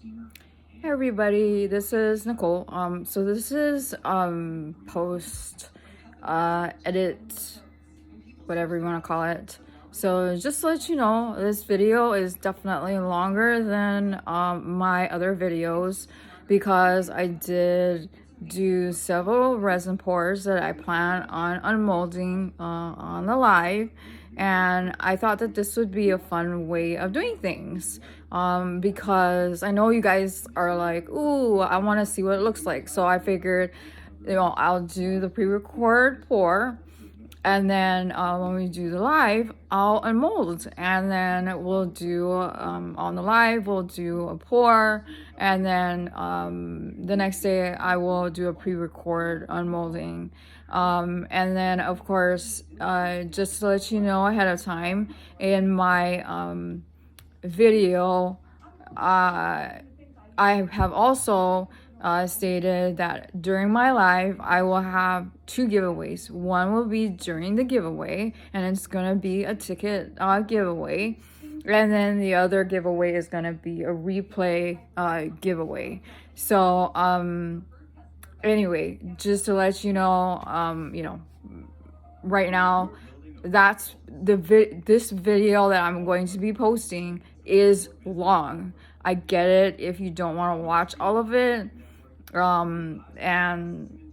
Hey everybody, this is Nicole. So this is post edit, whatever you want to call it. So just to let you know, this video is definitely longer than my other videos because I did do several resin pours that I plan on unmolding on the live, and I thought that this would be a fun way of doing things because I know you guys are like, ooh, I want to see what it looks like. So I figured, I'll do the pre-record pour, and then when we do the live, I'll unmold, and then we'll do on the live we'll do a pour, and then the next day I will do a pre-record unmolding, and then of course just to let you know ahead of time, in my video I have also stated that during my live, I will have two giveaways. One will be during the giveaway, and it's going to be a ticket giveaway. And then the other giveaway is going to be a replay giveaway. So, anyway, just to let you know, right now, that's this video that I'm going to be posting is long. I get it if you don't want to watch all of it, and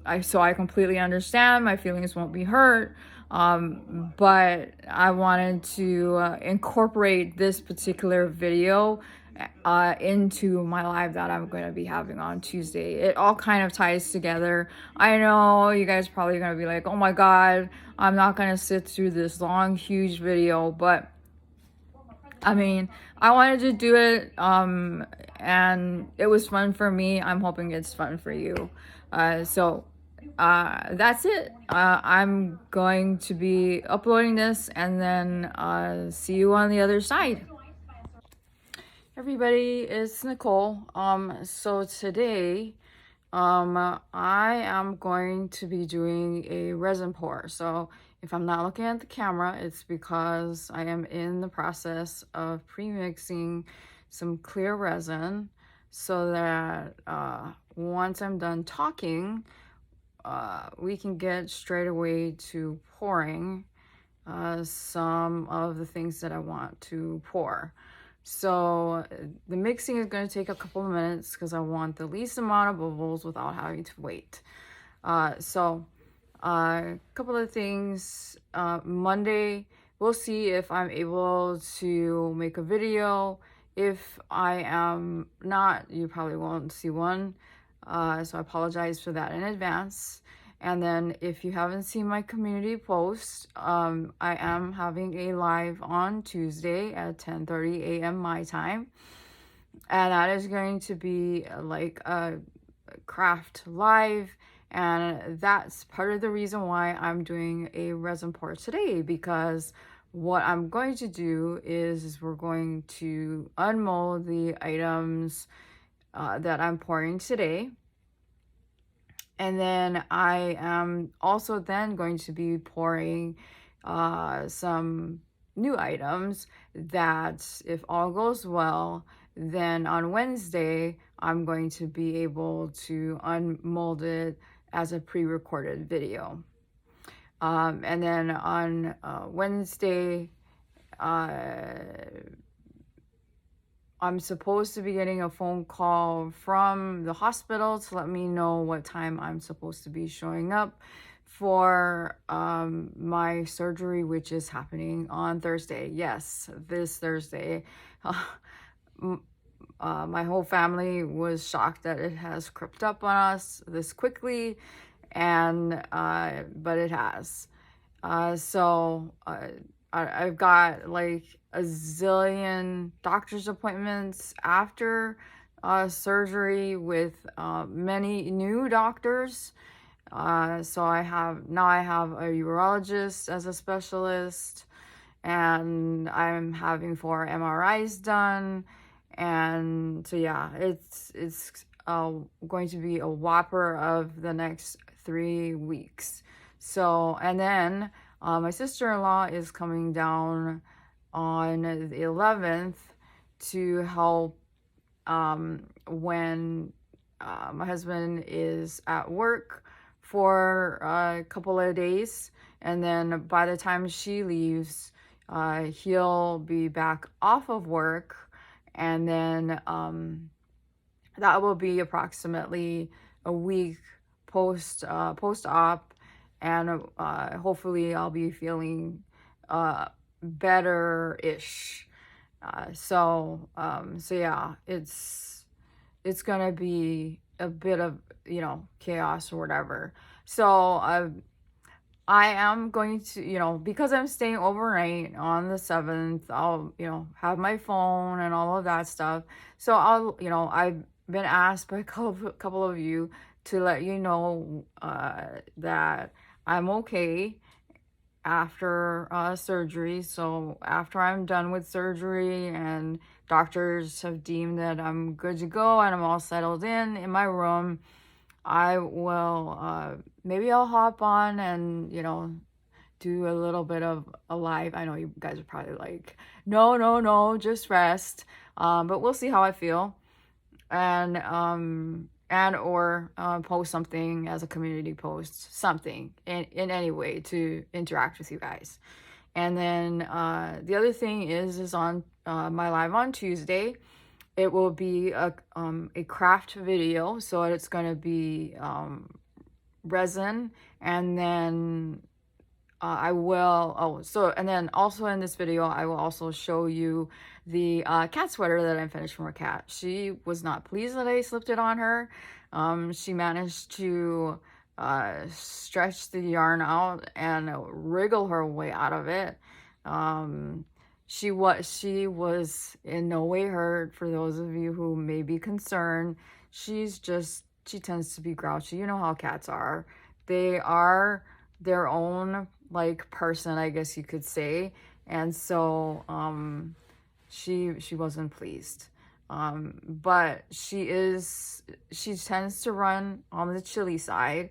I completely understand. My feelings won't be hurt, but I wanted to incorporate this particular video into my live that I'm going to be having on Tuesday. It all kind of ties together. I know you guys probably going to be like, oh my god, I'm not going to sit through this long huge video, but I mean, I wanted to do it, and it was fun for me. I'm hoping it's fun for you. So that's it. I'm going to be uploading this, and then see you on the other side. Everybody, it's Nicole. So today, I am going to be doing a resin pour. So if I'm not looking at the camera, it's because I am in the process of pre-mixing some clear resin so that once I'm done talking, we can get straight away to pouring some of the things that I want to pour. So the mixing is going to take a couple of minutes because I want the least amount of bubbles without having to wait. So a couple of things. Monday, we'll see if I'm able to make a video. If I am not, you probably won't see one. So I apologize for that in advance. And then if you haven't seen my community post, I am having a live on Tuesday at 10:30 a.m. my time. And that is going to be like a craft live. And that's part of the reason why I'm doing a resin pour today, because what I'm going to do is we're going to unmold the items that I'm pouring today. And then I am also then going to be pouring some new items that, if all goes well, then on Wednesday, I'm going to be able to unmold it as a pre-recorded video. And then on Wednesday, I'm supposed to be getting a phone call from the hospital to let me know what time I'm supposed to be showing up for my surgery, which is happening on Thursday. Yes, this Thursday. My whole family was shocked that it has crept up on us this quickly, and but it has. So I've got like a zillion doctor's appointments after surgery with many new doctors. So I have a urologist as a specialist, and I'm having 4 MRIs done. And so yeah, it's going to be a whopper of the next 3 weeks. So, and then my sister-in-law is coming down on the 11th to help when my husband is at work for a couple of days, and then by the time she leaves, he'll be back off of work, and then that will be approximately a week post-op, and hopefully I'll be feeling better-ish. So yeah, it's gonna be a bit of, you know, chaos or whatever. So I am going to, you know, because I'm staying overnight on the 7th, I'll, you know, have my phone and all of that stuff. So I'll, you know, I've been asked by a couple of you to let you know that I'm okay after surgery. So after I'm done with surgery and doctors have deemed that I'm good to go and I'm all settled in my room, I will, maybe I'll hop on and, you know, do a little bit of a live. I know you guys are probably like, no, just rest. But we'll see how I feel. And or post something as a community post, something in any way to interact with you guys. And then the other thing is on my live on Tuesday, it will be a craft video. So it's going to be resin, and then I will, and then also in this video, I will also show you the cat sweater that I finished from a cat. She was not pleased that I slipped it on her. She managed to stretch the yarn out and wriggle her way out of it. She was in no way hurt. For those of you who may be concerned, she tends to be grouchy. You know how cats are. They are their own like person, I guess you could say. And so she wasn't pleased. But she tends to run on the chilly side,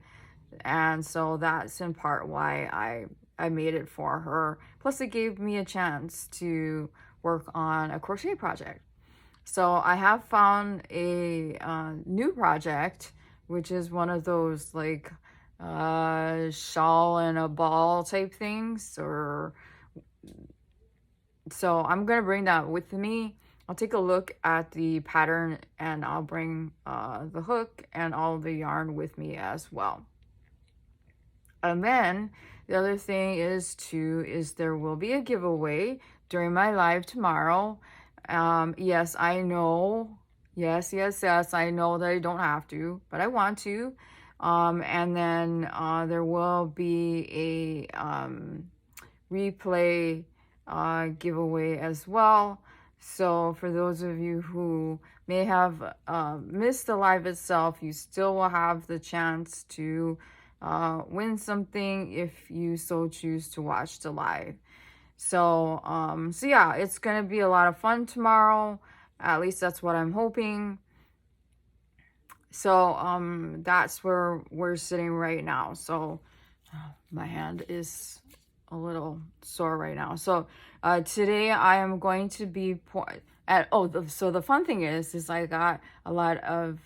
and so that's in part why I made it for her. Plus it gave me a chance to work on a crochet project. So I have found a new project, which is one of those like shawl and a ball type things, or so I'm gonna bring that with me. I'll take a look at the pattern and I'll bring the hook and all the yarn with me as well. And then the other thing is there will be a giveaway during my live tomorrow. Yes, I know. Yes, I know that I don't have to, but I want to. And then there will be a replay giveaway as well. So for those of you who may have missed the live itself, you still will have the chance to win something if you so choose to watch the live. So so yeah, it's gonna be a lot of fun tomorrow. At least that's what I'm hoping. So that's where we're sitting right now. So my hand is a little sore right now. So today I am going to be so the fun thing is I got a lot of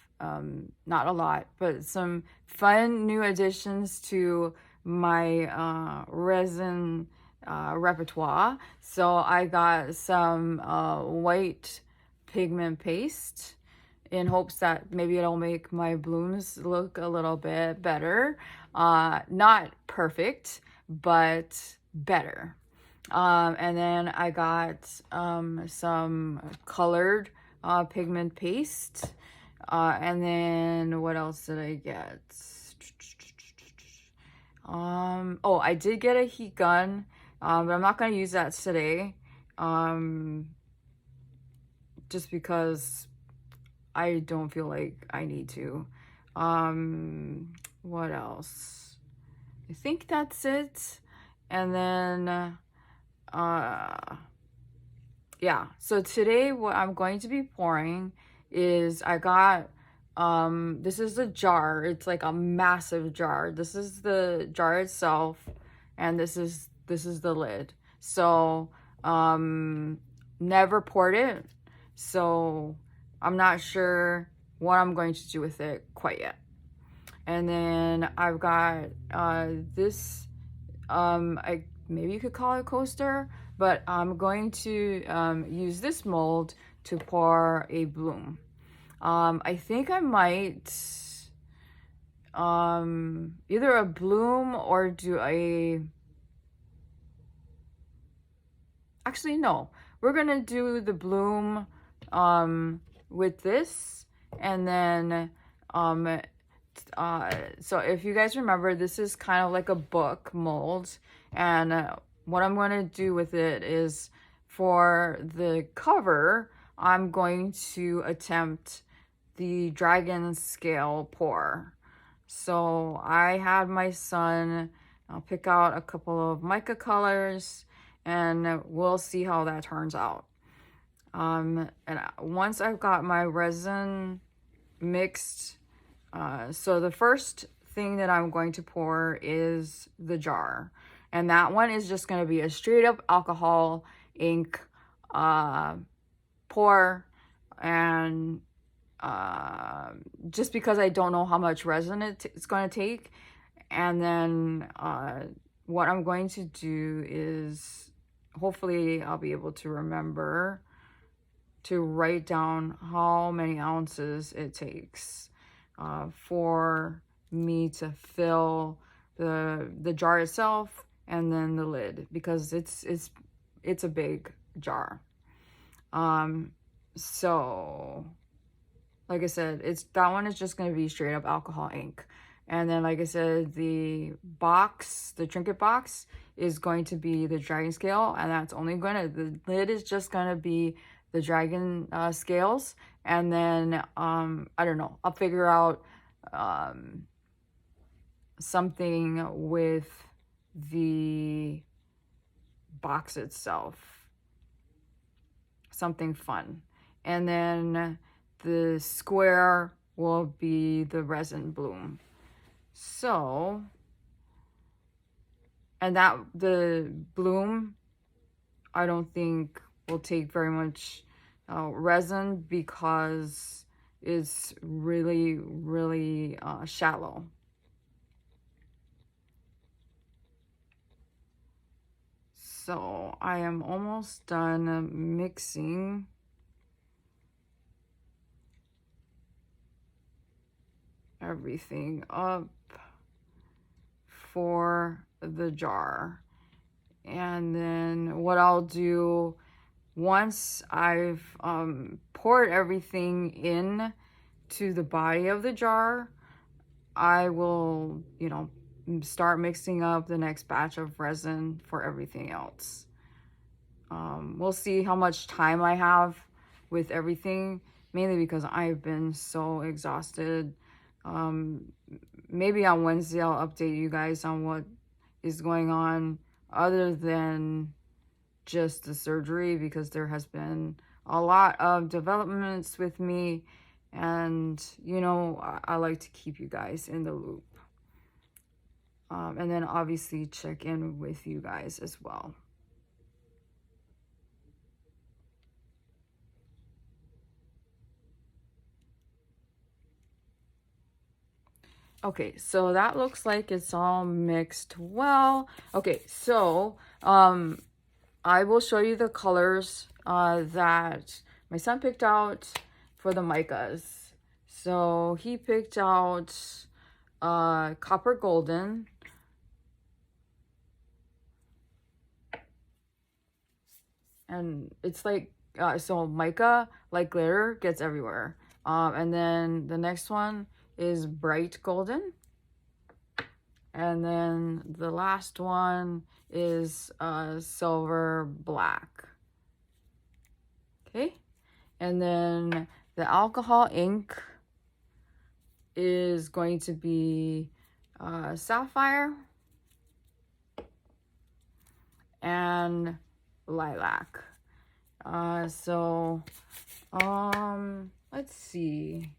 not a lot, but some fun new additions to my resin repertoire. So I got some white pigment paste in hopes that maybe it'll make my blooms look a little bit better. Not perfect, but better. And then I got some colored pigment paste. And then what else did I get? Oh, I did get a heat gun, but I'm not going to use that today. Just because I don't feel like I need to. What else? I think that's it. And then yeah, so today what I'm going to be pouring is I got this is the jar. It's like a massive jar. This is the jar itself, and this is the lid. So never poured it, so I'm not sure what I'm going to do with it quite yet. And then I've got this, maybe you could call it a coaster, but I'm going to use this mold to pour a bloom. I think I might either a bloom or do actually no, we're gonna do the bloom with this, and then so if you guys remember, this is kind of like a book mold, and what I'm going to do with it is, for the cover, I'm going to attempt the dragon scale pour. So I had my son pick out a couple of mica colors, and we'll see how that turns out. And once I've got my resin mixed, so the first thing that I'm going to pour is the jar, and that one is just going to be a straight up alcohol ink pour, and just because I don't know how much resin it's going to take. And then what I'm going to do is, hopefully I'll be able to remember to write down how many ounces it takes for me to fill the jar itself and then the lid, because it's a big jar. So like I said, that one is just going to be straight up alcohol ink. And then, like I said, the box, the trinket box, is going to be the dragon scale, and that's only the lid is just going to be the dragon scales. And then, I don't know, I'll figure out something with the box itself, something fun. And then the square will be the resin bloom. So, and that the bloom, I don't think will take very much resin, because it's really, really shallow. So I am almost done mixing everything up for the jar. And then what I'll do, once I've poured everything in to the body of the jar, I will, you know, start mixing up the next batch of resin for everything else. We'll see how much time I have with everything, mainly because I've been so exhausted. Maybe on Wednesday I'll update you guys on what is going on other than just the surgery, because there has been a lot of developments with me, and you know, I like to keep you guys in the loop, and then obviously check in with you guys as well. Okay, so that looks like it's all mixed well. Okay, so I will show you the colors that my son picked out for the micas. So he picked out copper golden, and it's like so mica, like glitter, gets everywhere. And then the next one is bright golden, and then the last one is silver black. Okay, and then the alcohol ink is going to be sapphire and lilac. So let's see.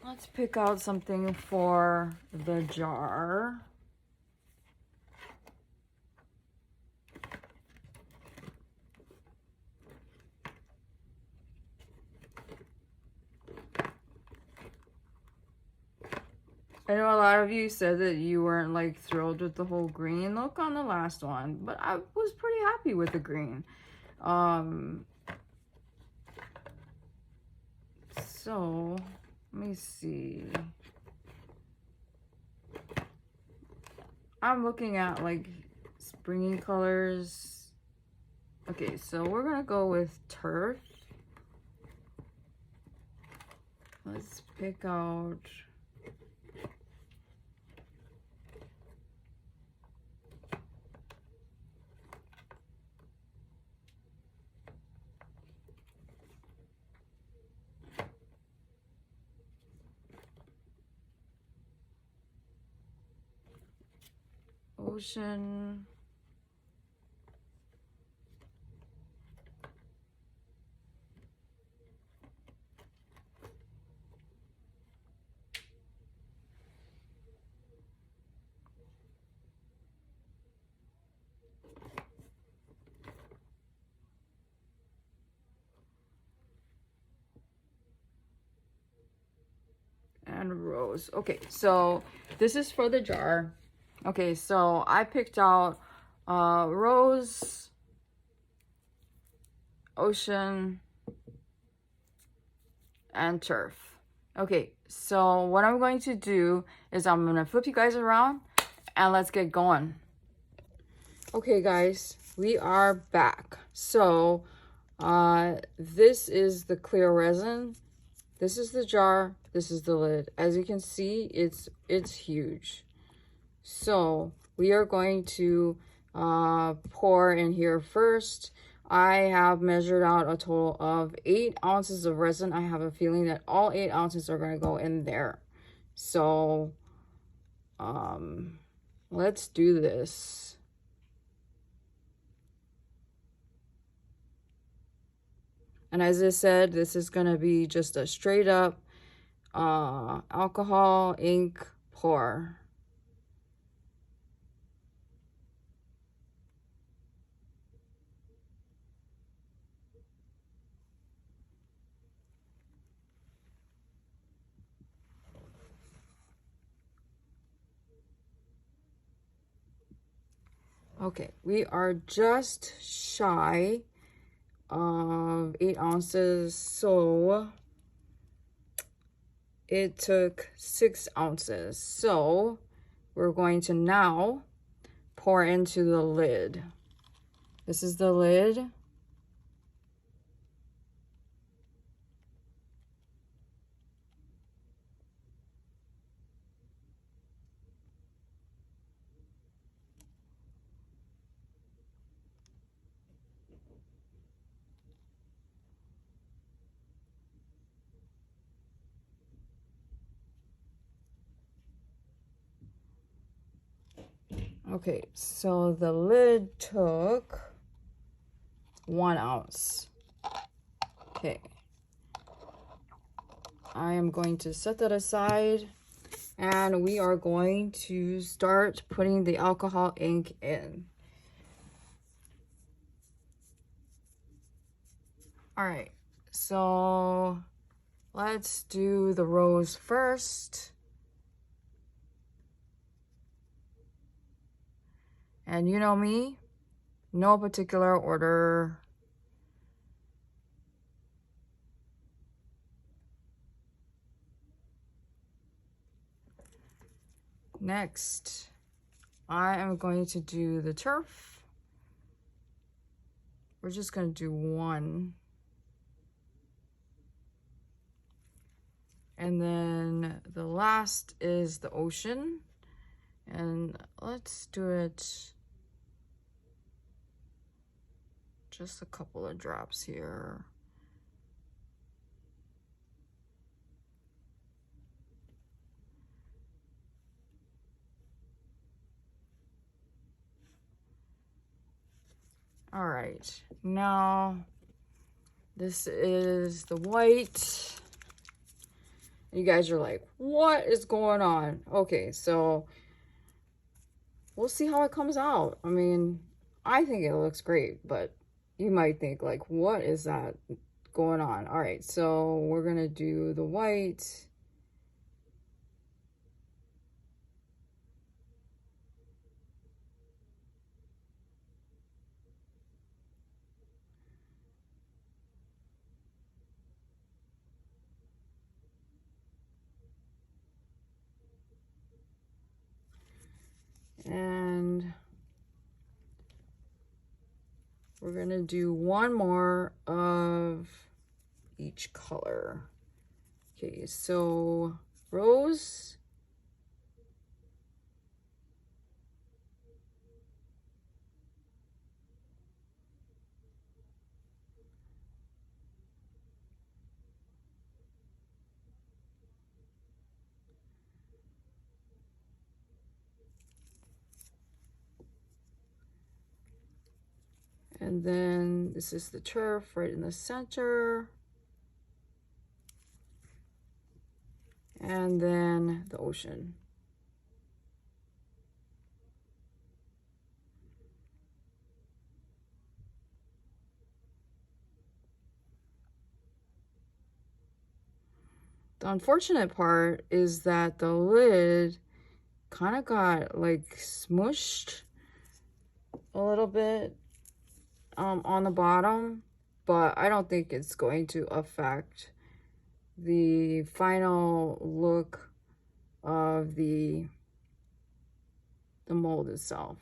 Let's pick out something for the jar. I know a lot of you said that you weren't like thrilled with the whole green look on the last one, but I was pretty happy with the green. So let me see. I'm looking at like springy colors. Okay, so we're gonna go with turf. Let's pick out ocean. And rose. Okay, so this is for the jar. Okay, so I picked out rose, ocean, and turf. Okay, so what I'm going to do is I'm gonna flip you guys around and let's get going. Okay guys, we are back. So this is the clear resin. This is the jar, this is the lid. As you can see, it's huge. So we are going to pour in here first. I have measured out a total of 8 ounces of resin. I have a feeling that all 8 ounces are going to go in there. So let's do this. And as I said, this is going to be just a straight up alcohol ink pour. Okay, we are just shy of 8 ounces, so it took 6 ounces. So we're going to now pour into the lid. This is the lid. Okay, so the lid took 1 ounce. Okay. I am going to set that aside and we are going to start putting the alcohol ink in. All right, so let's do the rose first. And you know me, no particular order. Next, I am going to do the turf. We're just going to do 1. And then the last is the ocean. And let's do it just a couple of drops here. All right, now this is the white. You guys are like, what is going on? Okay, so we'll see how it comes out. I mean, I think it looks great, but you might think like, what is that going on? All right, so we're gonna do the white. we're gonna do one more of each color. Okay, so rose, and then this is the turf right in the center, and then the ocean. The unfortunate part is that the lid kind of got like smushed a little bit on the bottom, but I don't think it's going to affect the final look of the mold itself.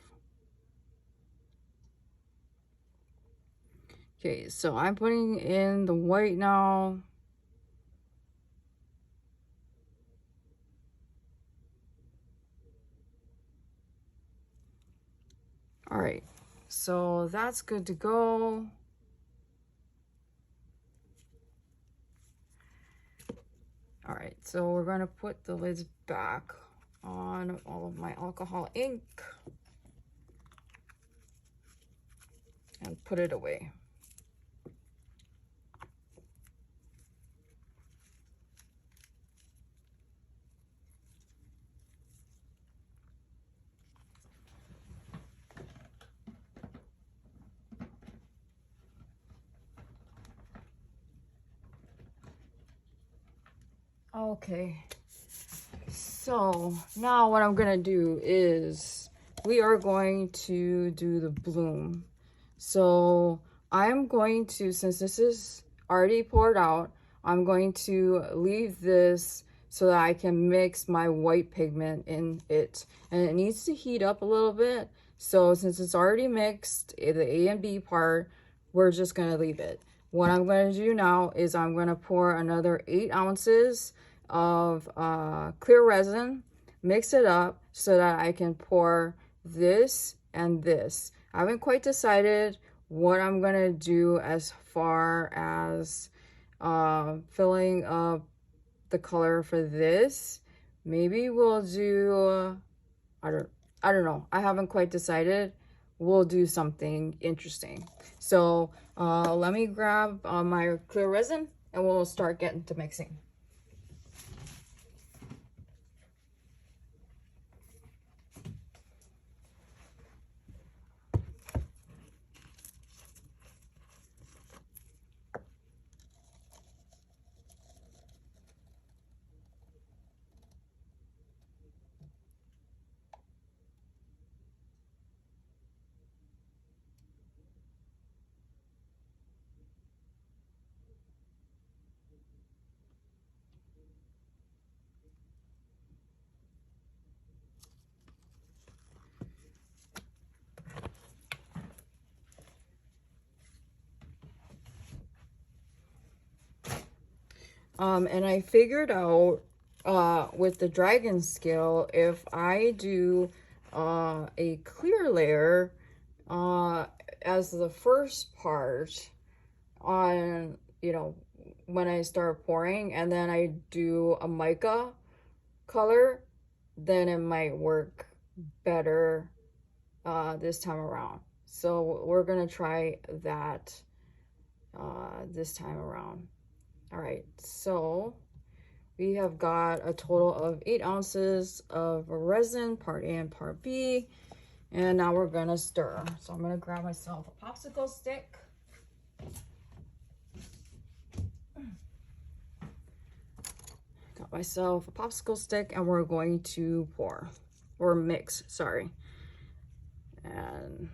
Okay, so I'm putting in the white now. All right, so that's good to go. All right, so we're gonna put the lids back on all of my alcohol ink and put it away. Okay, so now what I'm gonna do is we are going to do the bloom. So I'm going to, since this is already poured out, I'm going to leave this so that I can mix my white pigment in it. And it needs to heat up a little bit. So since it's already mixed, the A and B part, we're just gonna leave it. What I'm gonna do now is I'm gonna pour another 8 ounces of clear resin, mix it up so that I can pour this and this. I haven't quite decided what I'm gonna do as far as filling up the color for this. Maybe we'll do I don't know. I haven't quite decided. We'll do something interesting. So let me grab my clear resin and we'll start getting to mixing. And I figured out with the dragon scale, if I do a clear layer as the first part on, you know, when I start pouring, and then I do a mica color, then it might work better this time around. So we're gonna try that this time around. All right, so we have got a total of 8 ounces of resin, part A and part B. And now we're gonna stir. So I'm gonna grab myself a popsicle stick. Got myself a popsicle stick and we're going to pour, or mix, sorry. And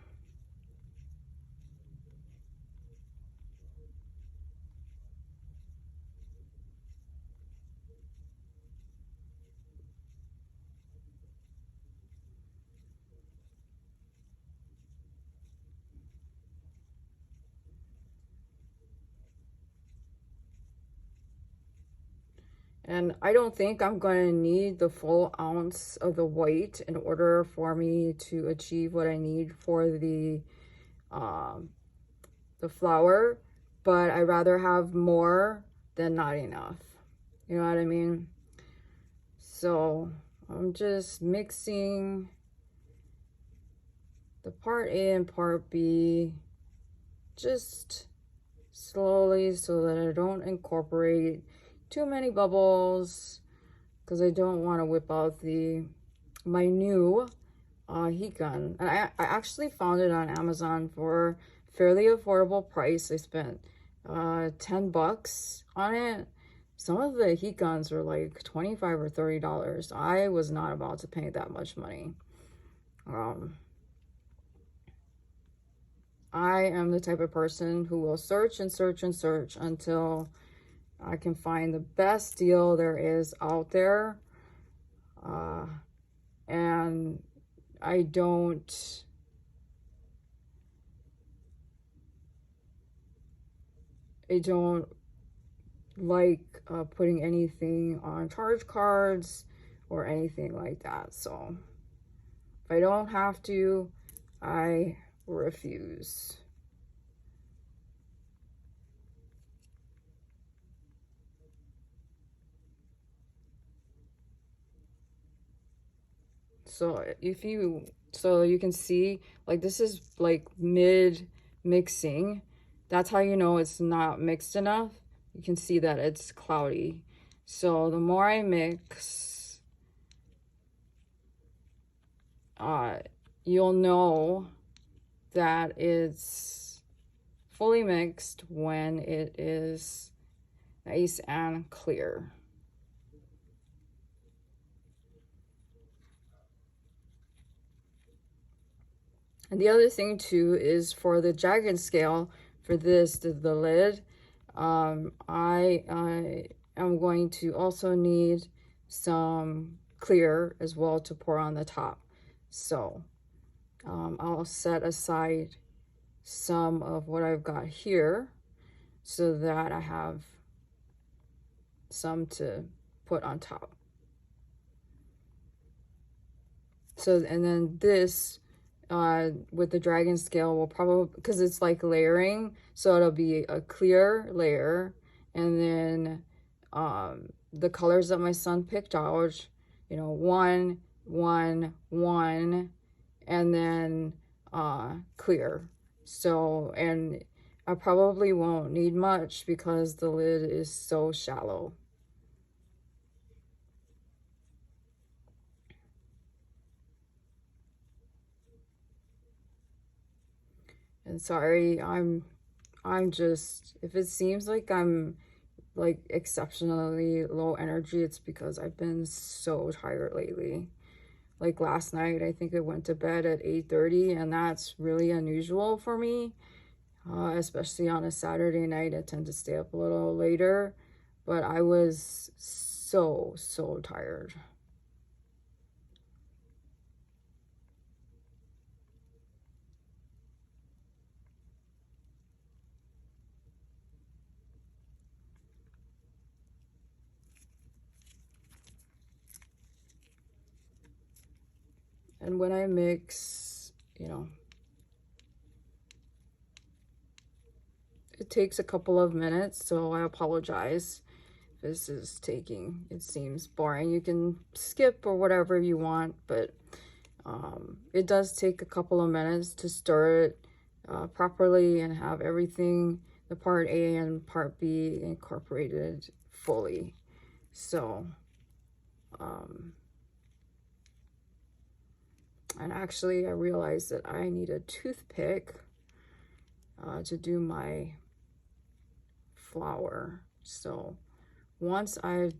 And I don't think I'm going to need the full ounce of the white in order for me to achieve what I need for the flower, but I'd rather have more than not enough. You know what I mean? So I'm just mixing the part A and part B just slowly so that I don't incorporate too many bubbles, because I don't want to whip out my new heat gun. And I actually found it on Amazon for fairly affordable price. I spent 10 bucks on it. Some of the heat guns were like $25 or $30. I was not about to pay that much money. I am the type of person who will search and search and search until I can find the best deal there is out there. And I don't like putting anything on charge cards or anything like that. So if I don't have to, I refuse. So so you can see, like, this is like mid mixing. That's how you know it's not mixed enough. You can see that it's cloudy. So the more I mix, you'll know that it's fully mixed when it is nice and clear. And the other thing too is for the jagged scale for the lid, I am going to also need some clear as well to pour on the top. So I'll set aside some of what I've got here so that I have some to put on top. So, and then this with the dragon scale will probably, because it's like layering, so it'll be a clear layer, and then the colors that my son picked out, you know, 1 1 1, and then clear. So, and I probably won't need much because the lid is so shallow. And sorry, I'm just, if it seems like I'm like exceptionally low energy, it's because I've been so tired lately. Like last night, I think I went to bed at 8:30, and that's really unusual for me, especially on a Saturday night. I tend to stay up a little later, but I was so tired. And when I mix, you know, it takes a couple of minutes, so I apologize. This is taking, it seems boring. You can skip or whatever you want, but it does take a couple of minutes to stir it properly and have everything, the part A and part B, incorporated fully. So, and actually I realized that I need a toothpick to do my flower. So once I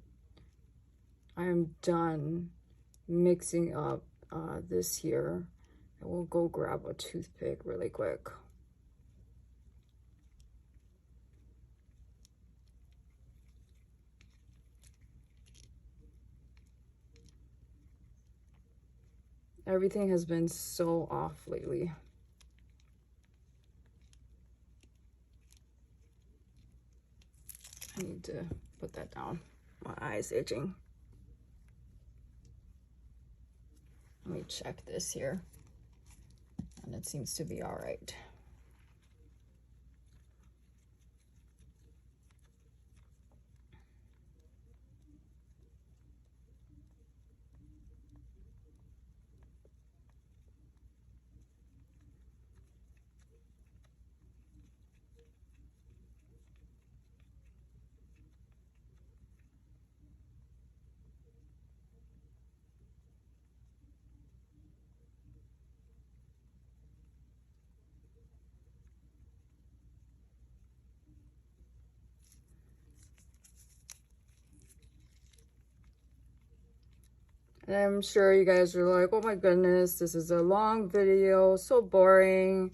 am done mixing up this here, I will go grab a toothpick really quick. Everything has been so off lately. I need to put that down. My eye's itching. Let me check this here. And it seems to be all right. And I'm sure you guys are like, oh my goodness, this is a long video, so boring.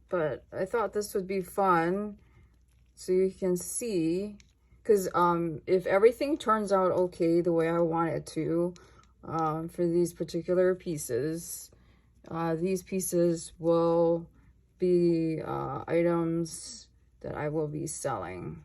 But I thought this would be fun so you can see, because if everything turns out okay the way I want it to, for these particular pieces, these pieces will be items that I will be selling.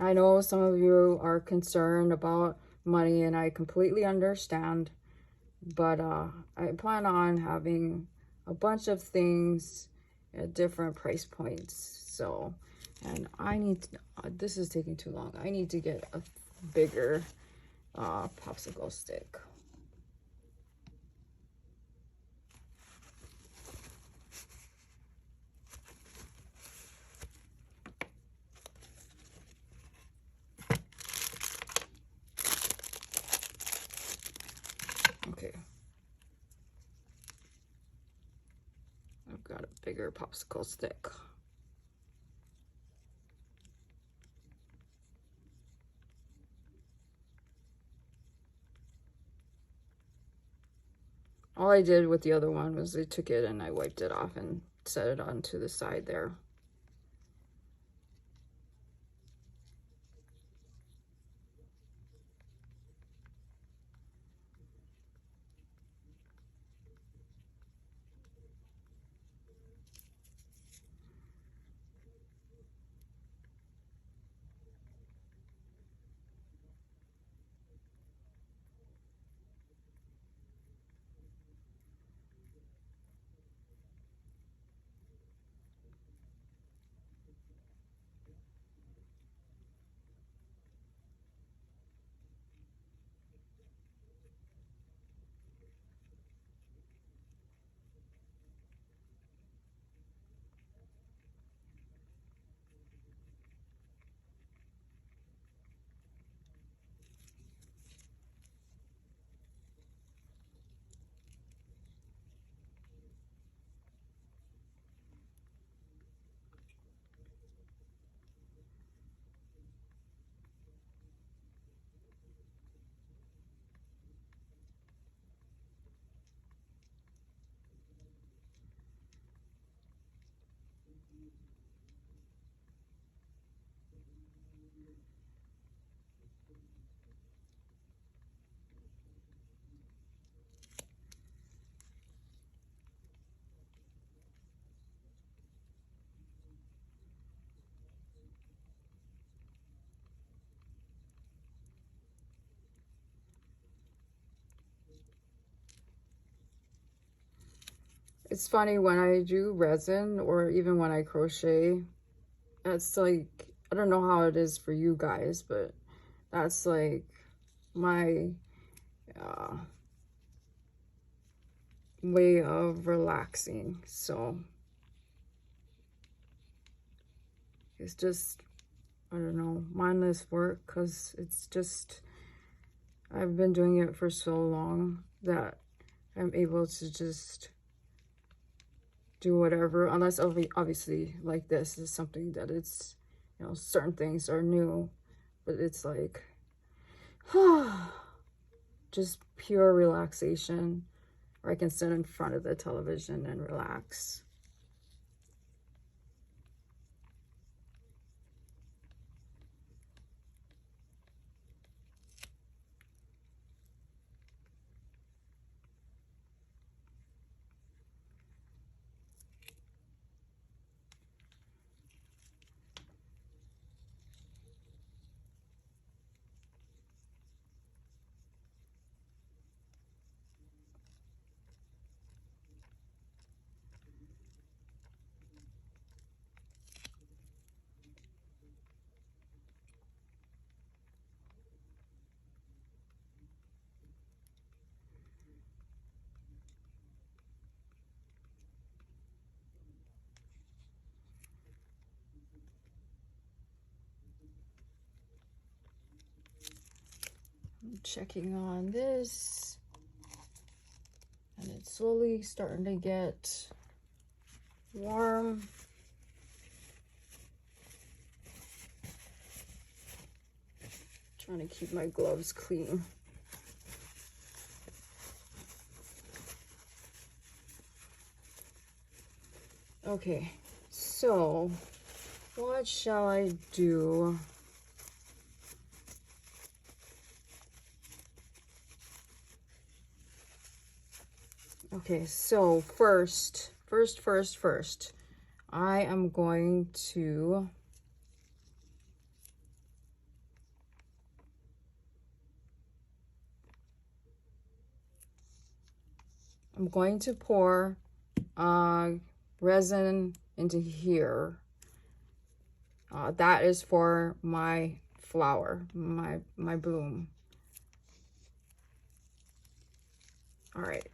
I know some of you are concerned about money, and I completely understand, but I plan on having a bunch of things at different price points. So, and I need to, this is taking too long. I need to get a bigger popsicle stick. Okay. I've got a bigger popsicle stick. All I did with the other one was I took it and I wiped it off and set it onto the side there. It's funny when I do resin or even when I crochet, that's like, I don't know how it is for you guys, but that's like my way of relaxing. So it's just, I don't know, mindless work, because it's just, I've been doing it for so long that I'm able to just do whatever, unless obviously like this is something that it's, you know, certain things are new, but it's like just pure relaxation, or I can sit in front of the television and relax. I'm checking on this, and it's slowly starting to get warm. Trying to keep my gloves clean. Okay, so what shall I do? Okay, so first, I am going to pour resin into here. That is for my flower, my bloom. All right.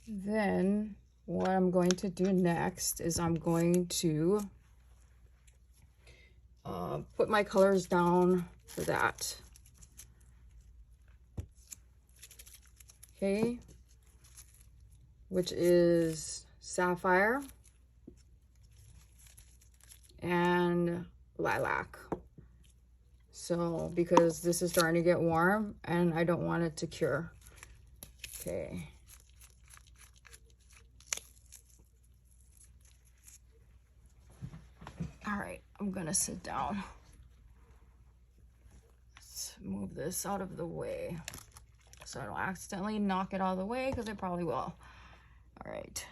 Then what I'm going to do next is I'm going to put my colors down for that. Okay, which is sapphire and lilac. So because this is starting to get warm and I don't want it to cure. Okay. All right, I'm gonna sit down. Let's move this out of the way so I don't accidentally knock it out of the way, because I probably will. All right.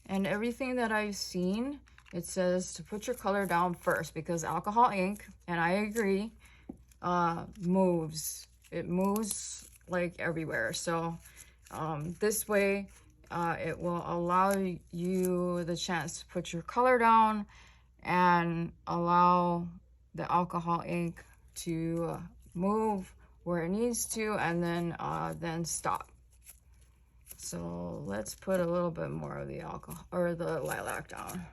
And everything that I've seen, it says to put your color down first, because alcohol ink, and I agree, moves. It moves like everywhere. So this way it will allow you the chance to put your color down and allow the alcohol ink to move where it needs to, and then stop. So let's put a little bit more of the alcohol or the lilac down.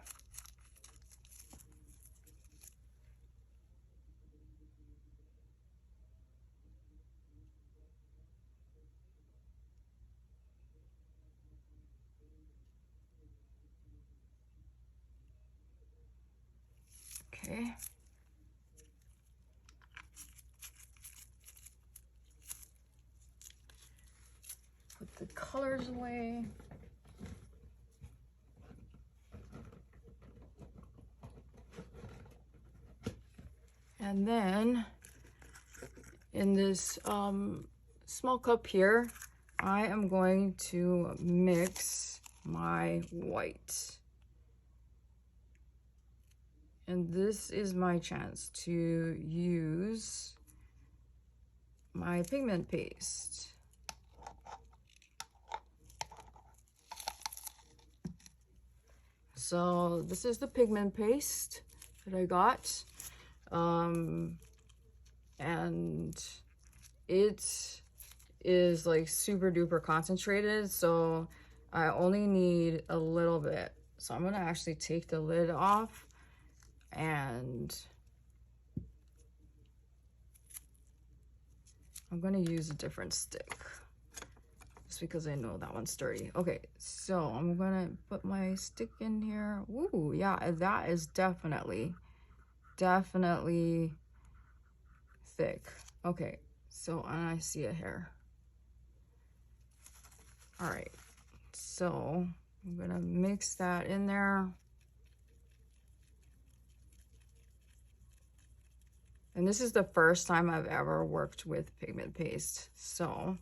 Okay. Put the colors away. And then in this small cup here, I am going to mix my white. And this is my chance to use my pigment paste. So this is the pigment paste that I got. And it is like super duper concentrated, so I only need a little bit. So I'm gonna actually take the lid off, and I'm gonna use a different stick just because I know that one's sturdy. Okay, so I'm gonna put my stick in here. Ooh, yeah, that is definitely thick. Okay, so I see it here. All right, so I'm gonna mix that in there. And this is the first time I've ever worked with pigment paste, so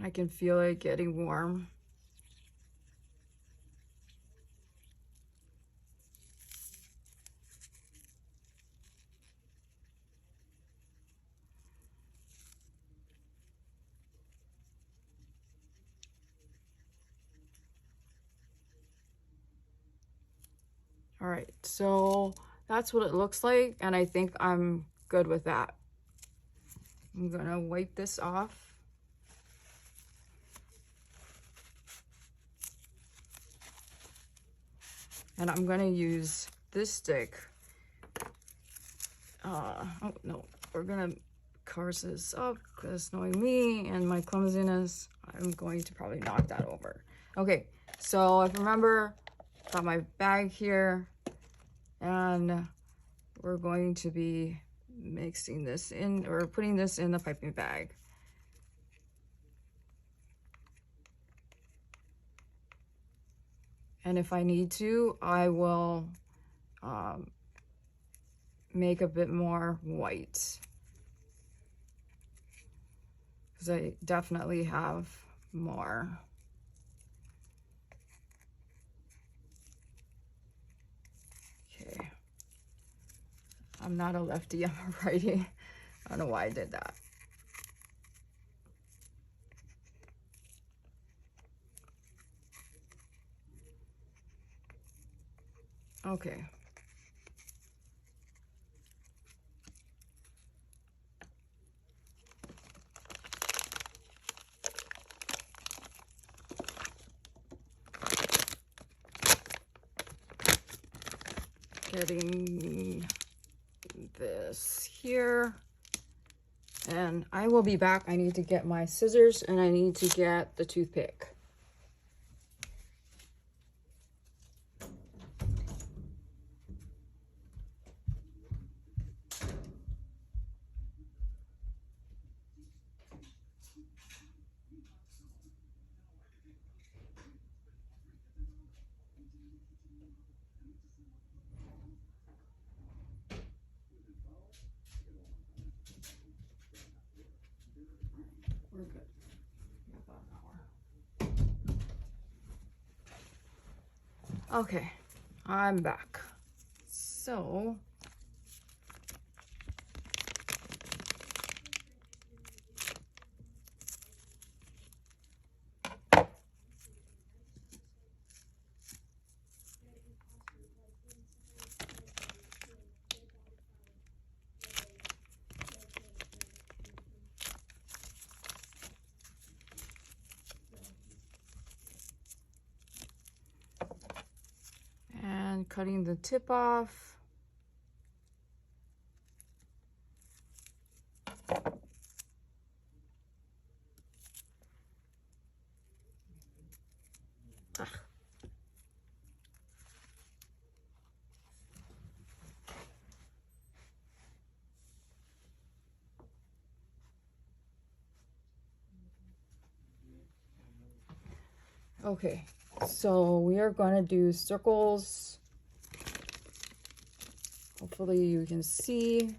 I can feel it getting warm. All right, so that's what it looks like, and I think I'm good with that. I'm gonna wipe this off. And I'm gonna use this stick. Oh no, we're gonna cover this up because knowing me and my clumsiness, I'm going to probably knock that over. Okay, so if you remember, got my bag here, and we're going to be mixing this in, or putting this in the piping bag. And if I need to, I will make a bit more white, because I definitely have more. Okay, I'm not a lefty, I'm a righty. I don't know why I did that. Okay. Getting this here, and I will be back. I need to get my scissors and I need to get the toothpick. We're good. About an hour. Okay, I'm back. So and cutting the tip off. Okay, so we are going to do circles. Hopefully you can see.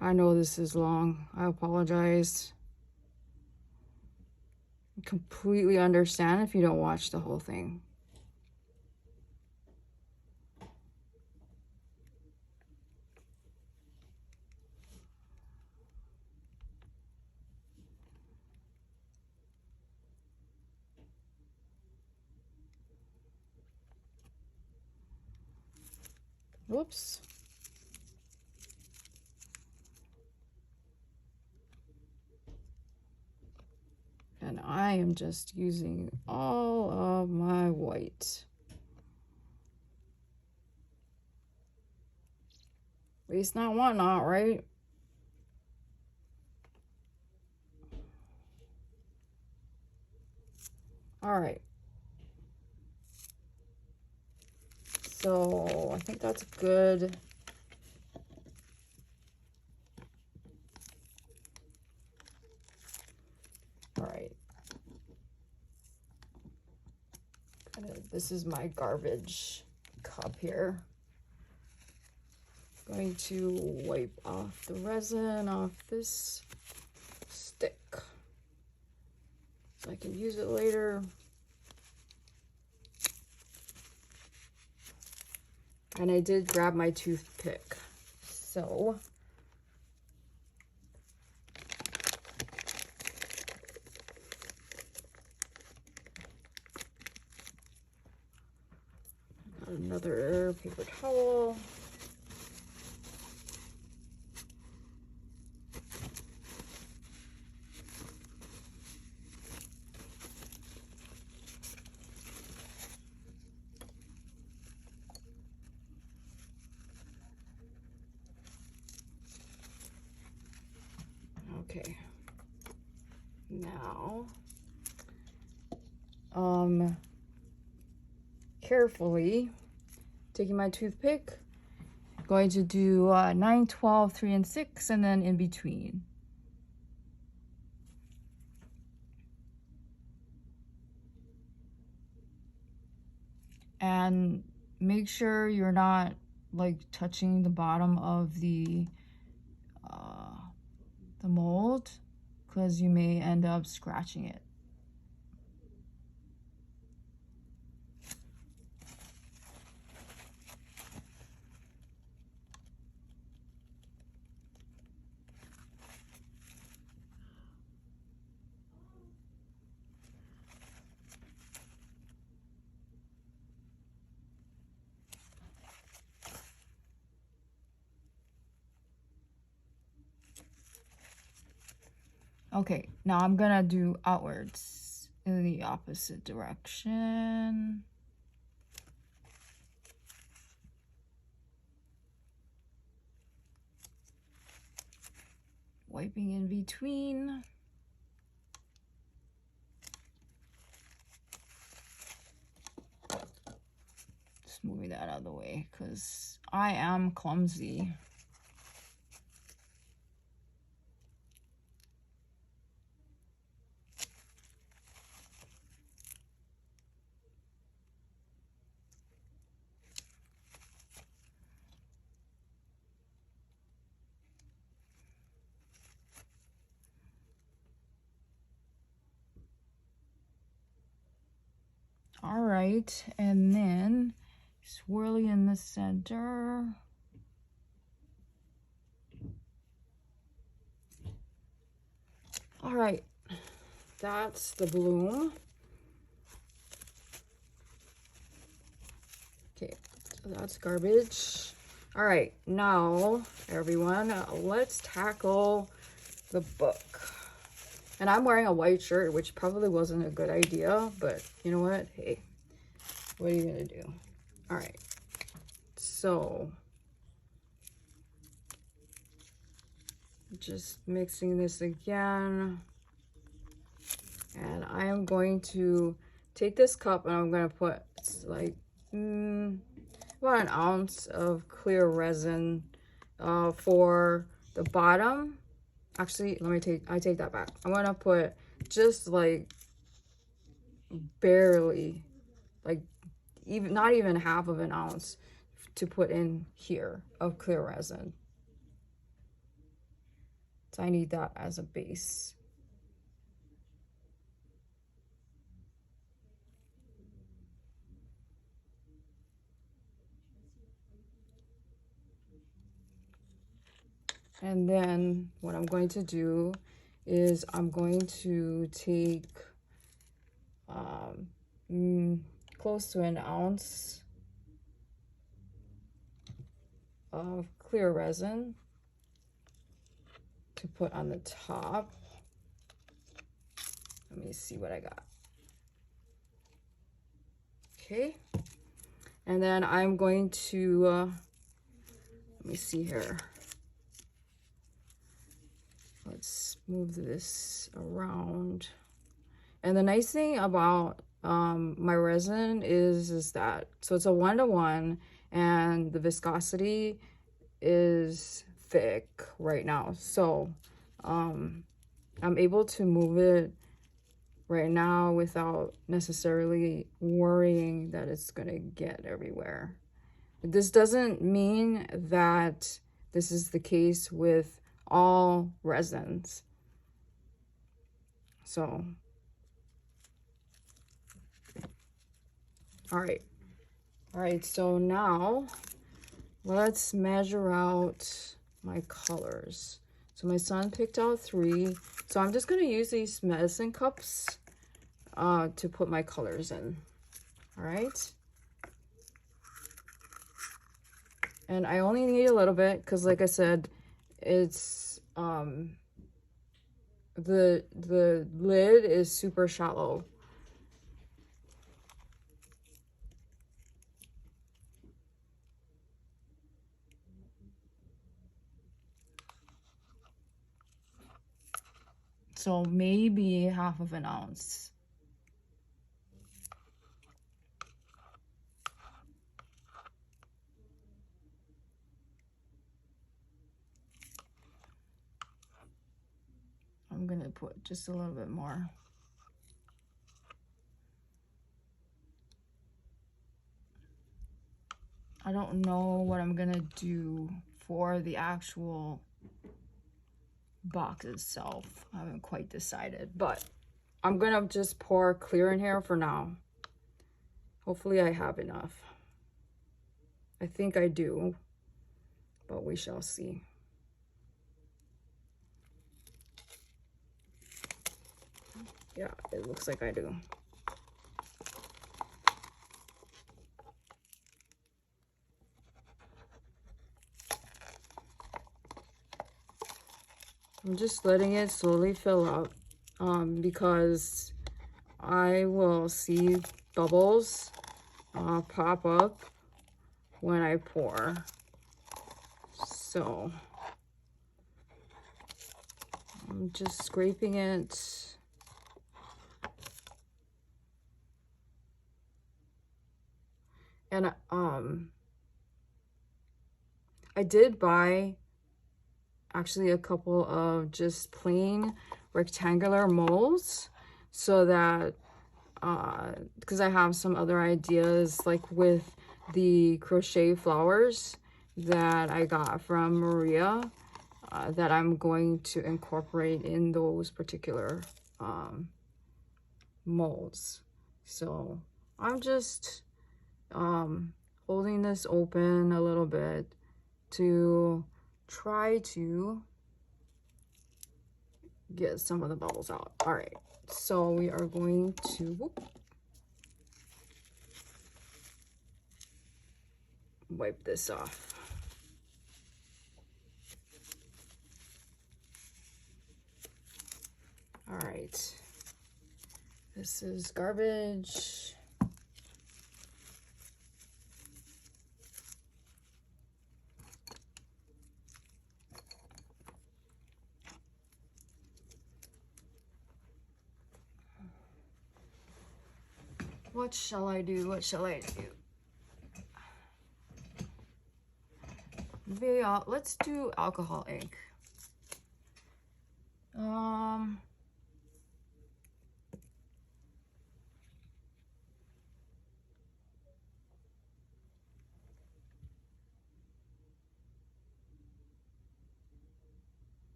I know this is long. I apologize. I completely understand if you don't watch the whole thing. Whoops. And I am just using all of my white. Waste not, want not, right? All right. So I think that's good. All right. This is my garbage cup here. Going to wipe off the resin off this stick so I can use it later. And I did grab my toothpick, so got another paper towel. Okay, now, carefully taking my toothpick, going to do 9, 12, 3, and 6, and then in between. And make sure you're not like touching the bottom of the mold, because you may end up scratching it. Okay, now I'm gonna do outwards in the opposite direction. Wiping in between. Just moving that out of the way because I am clumsy. All right, and then swirly in the center. All right, that's the bloom. Okay, so that's garbage. All right, now everyone, let's tackle the book. And I'm wearing a white shirt, which probably wasn't a good idea, but you know what? Hey, what are you gonna do? All right, so just mixing this again. And I am going to take this cup and I'm gonna put like about an ounce of clear resin for the bottom. Actually, I take that back. I'm gonna put just like barely, like not even half of an ounce to put in here of clear resin. So I need that as a base. And then what I'm going to do is I'm going to take close to an ounce of clear resin to put on the top. Let me see what I got. Okay, and then I'm going to, let me see here. Let's move this around. And the nice thing about my resin is that, so it's a 1-to-1 and the viscosity is thick right now. So I'm able to move it right now without necessarily worrying that it's gonna get everywhere. This doesn't mean that this is the case with all resins. So, all right, so now let's measure out my colors. So my son picked out 3. So I'm just gonna use these medicine cups to put my colors in. All right. And I only need a little bit because, like I said, it's the lid is super shallow. So maybe half of an ounce. I'm gonna put just a little bit more. I don't know what I'm gonna do for the actual box itself. I haven't quite decided, but I'm gonna just pour clear in here for now. Hopefully I have enough. I think I do, but we shall see. Yeah, it looks like I do. I'm just letting it slowly fill up because I will see bubbles pop up when I pour. So I'm just scraping it. And I did buy actually a couple of just plain rectangular molds so that because I have some other ideas, like with the crochet flowers that I got from Maria, that I'm going to incorporate in those particular molds. So I'm just holding this open a little bit to try to get some of the bubbles out. All right, so we are going to wipe this off. All right, this is garbage. What shall I do? What shall I do? Maybe let's do alcohol ink.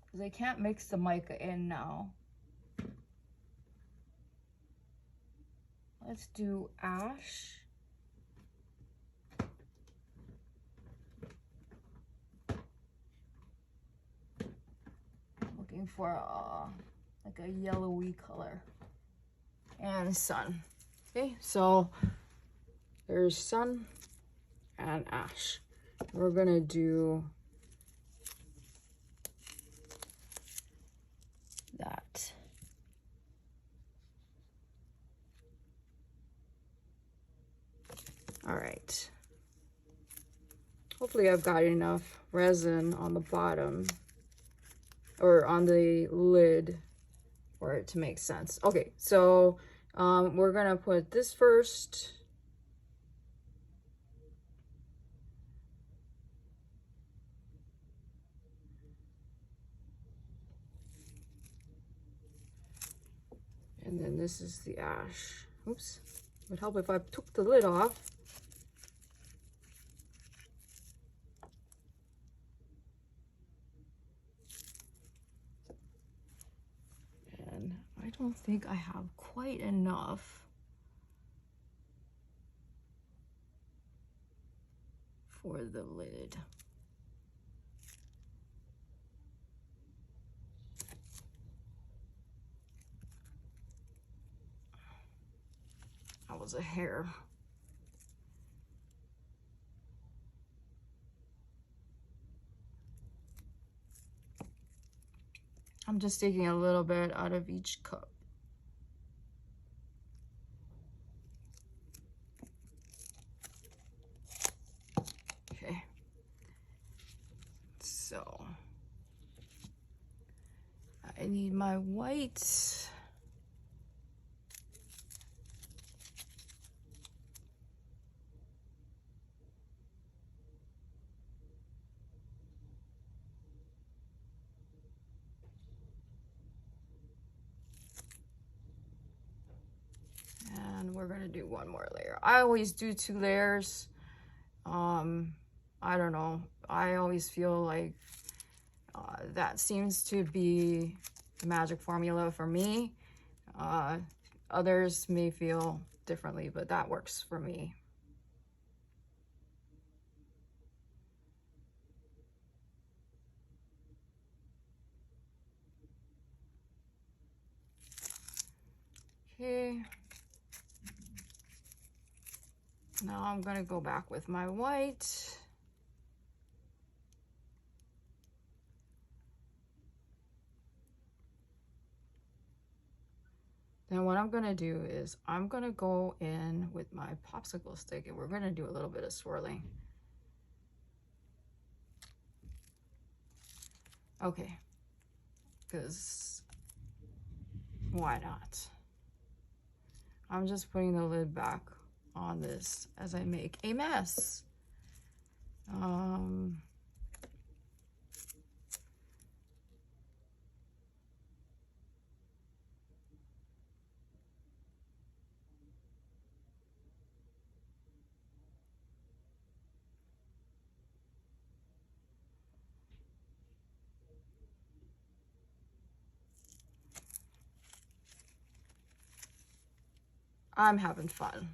Because I can't mix the mica in now. Let's do ash. Looking for like a yellowy color. And sun. Okay, so there's sun and ash. We're gonna do that. All right. Hopefully I've got enough resin on the bottom or on the lid for it to make sense. Okay, so we're gonna put this first. And then this is the ash. Oops, it would help if I took the lid off. And I don't think I have quite enough for the lid. That was a hair. I'm just taking a little bit out of each cup. Okay. So I need my white. And we're gonna do one more layer. I always do 2 layers. I don't know. I always feel like that seems to be the magic formula for me. Others may feel differently, but that works for me. Okay. Now I'm gonna go back with my white. Then what I'm gonna do is I'm gonna go in with my popsicle stick and we're gonna do a little bit of swirling. Okay, because why not? I'm just putting the lid back on this as I make a mess. I'm having fun.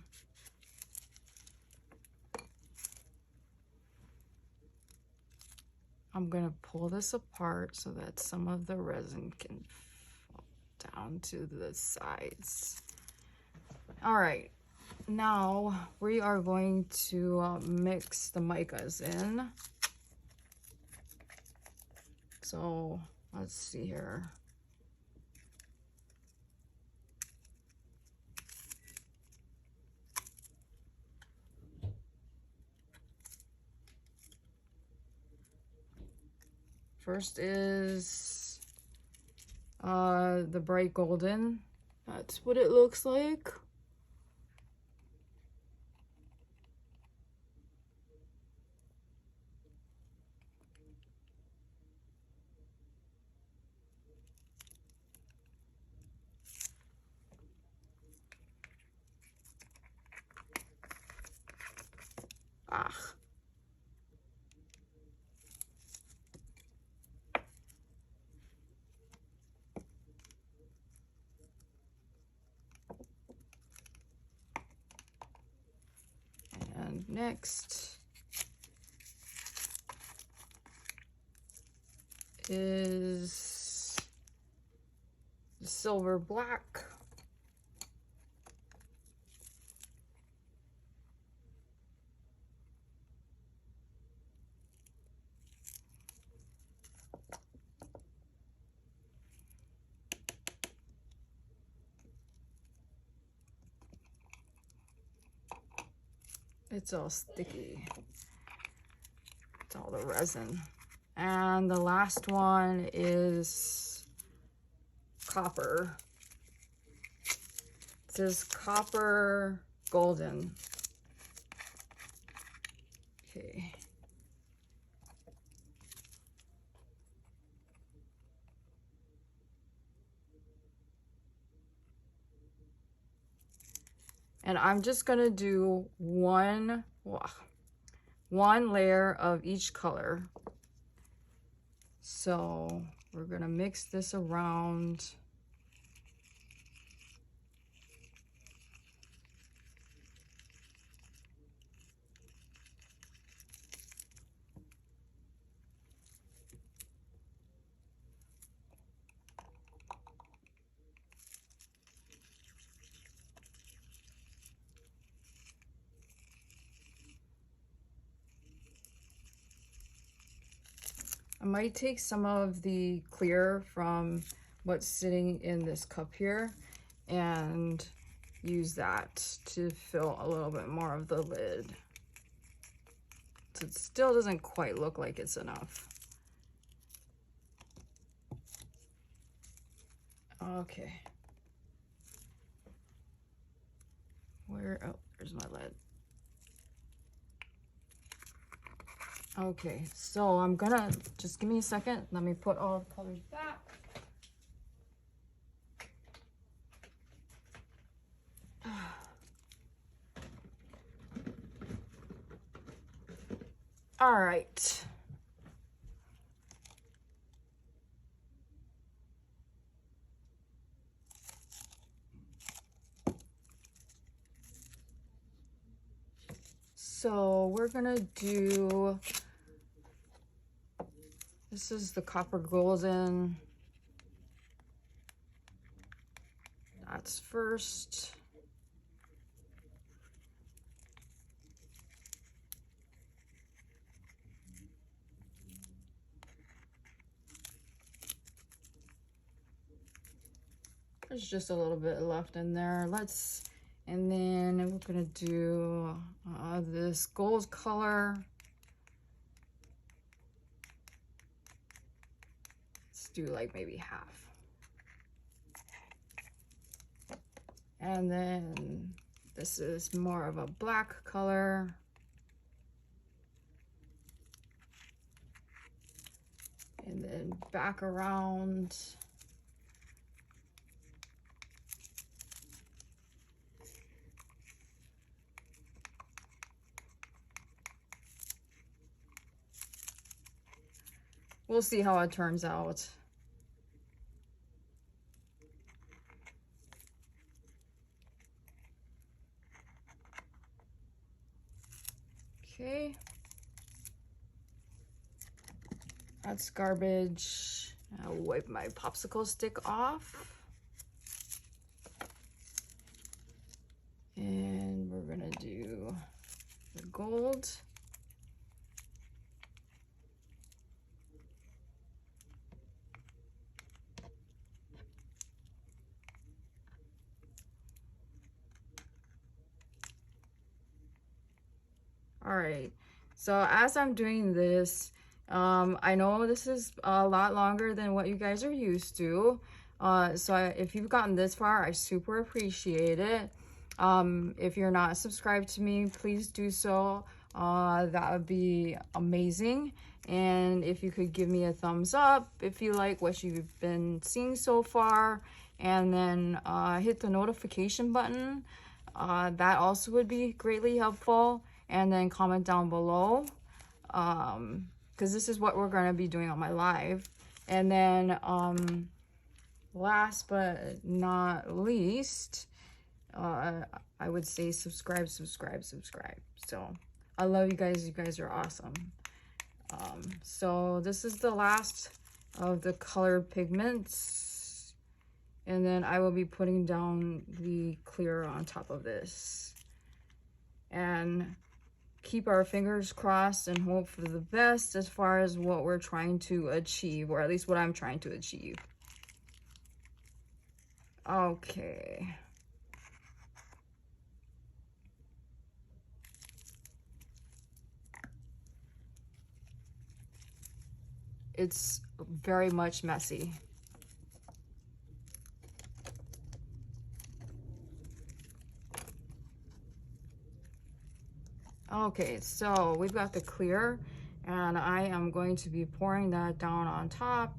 I'm gonna pull this apart so that some of the resin can fall down to the sides. All right, now we are going to mix the micas in. So let's see here. First is the bright golden. That's what it looks like. Ah. And next is silver black. It's all sticky. It's all the resin. And the last one is copper. It says copper golden. Okay. And I'm just gonna do one layer of each color. So we're gonna mix this around. I might take some of the clear from what's sitting in this cup here and use that to fill a little bit more of the lid. So it still doesn't quite look like it's enough. Okay. Where, oh, there's my lid. Okay, so I'm gonna, just give me a second. Let me put all the colors back. All right. So we're gonna do, this is the copper golden. That's first. There's just a little bit left in there. And then we're gonna do this gold color. Let's do like maybe half. And then this is more of a black color. And then back around. We'll see how it turns out. Okay. That's garbage. I'll wipe my popsicle stick off. And we're gonna do the gold. All right, so as I'm doing this, I know this is a lot longer than what you guys are used to. If you've gotten this far, I super appreciate it. If you're not subscribed to me, please do so. That would be amazing. And if you could give me a thumbs up if you like what you've been seeing so far, and then hit the notification button. That also would be greatly helpful. And then comment down below, because this is what we're going to be doing on my live. And then last but not least, I would say subscribe. So I love you guys. You guys are awesome. So this is the last of the colored pigments, and then I will be putting down the clear on top of this. And keep our fingers crossed and hope for the best as far as what we're trying to achieve, or at least what I'm trying to achieve. Okay. it's very much messy. Okay, so we've got the clear, and I am going to be pouring that down on top.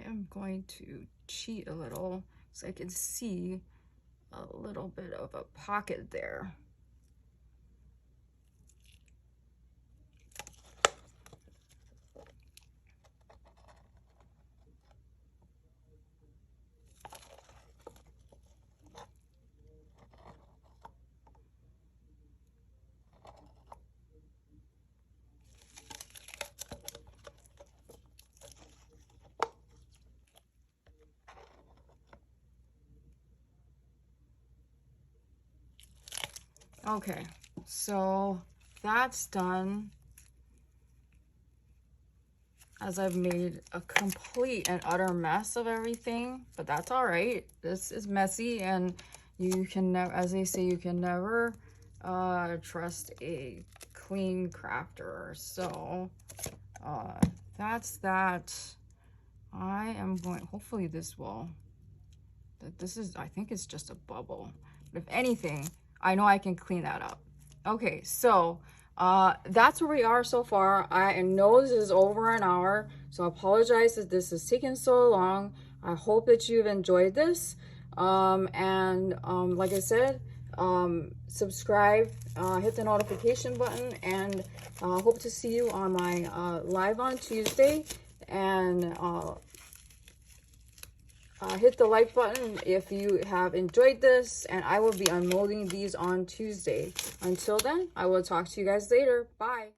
I'm going to cheat a little so I can see a little bit of a pocket there. Okay, so that's done. As I've made a complete and utter mess of everything, but that's all right. This is messy, and you can never, as they say, you can never trust a clean crafter. So that's that. I am going, hopefully this will, this is, I think it's just a bubble. But if anything, I know I can clean that up. Okay, so that's where we are so far. I know this is over an hour, so I apologize that this has taken so long. I hope that you've enjoyed this. Like I said, subscribe, hit the notification button, and hope to see you on my live on Tuesday. And hit the like button if you have enjoyed this, and I will be unmolding these on Tuesday. Until then, I will talk to you guys later. Bye.